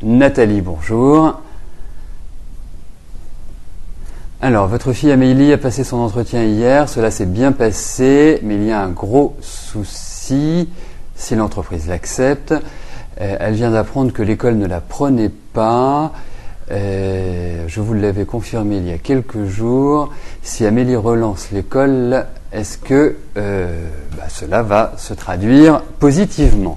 Nathalie, bonjour. Alors, votre fille Amélie a passé son entretien hier, cela s'est bien passé, mais il y a un gros souci si l'entreprise l'accepte. Elle vient d'apprendre que l'école ne la prenait pas. Je vous l'avais confirmé il y a quelques jours. Si Amélie relance l'école, est-ce que cela va se traduire positivement ?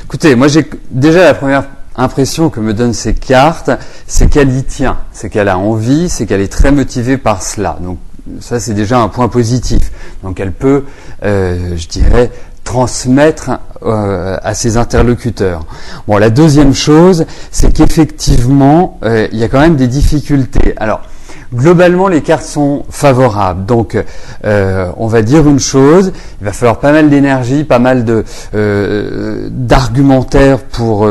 Écoutez, moi j'ai déjà la première impression que me donnent ces cartes, c'est qu'elle y tient, c'est qu'elle a envie, c'est qu'elle est très motivée par cela. Donc ça c'est déjà un point positif. Donc elle peut, je dirais, transmettre à ses interlocuteurs. Bon, la deuxième chose, c'est qu'effectivement, il y a quand même des difficultés. Alors, globalement, les cartes sont favorables. Donc, on va dire une chose, il va falloir pas mal d'énergie, pas mal d'argumentaire pour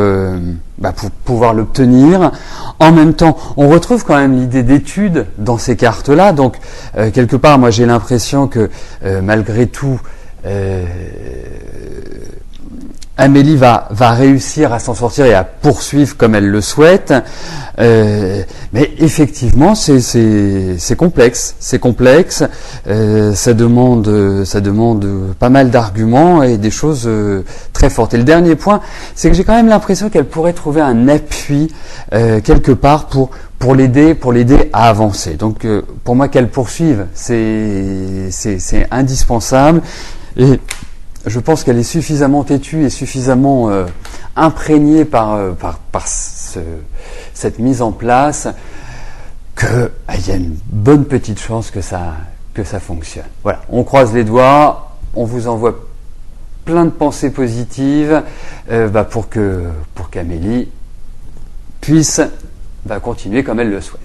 pouvoir l'obtenir. En même temps, on retrouve quand même l'idée d'étude dans ces cartes-là. Donc, quelque part, moi, j'ai l'impression que malgré tout, Amélie va réussir à s'en sortir et à poursuivre comme elle le souhaite, mais effectivement c'est complexe, ça demande pas mal d'arguments et des choses très fortes. Et le dernier point, c'est que j'ai quand même l'impression qu'elle pourrait trouver un appui quelque part pour l'aider à avancer. Donc pour moi qu'elle poursuive, c'est indispensable. Et je pense qu'elle est suffisamment têtue et suffisamment imprégnée par cette mise en place qu'il y a une bonne petite chance que ça fonctionne. Voilà, on croise les doigts, on vous envoie plein de pensées positives pour qu'Amélie puisse continuer comme elle le souhaite.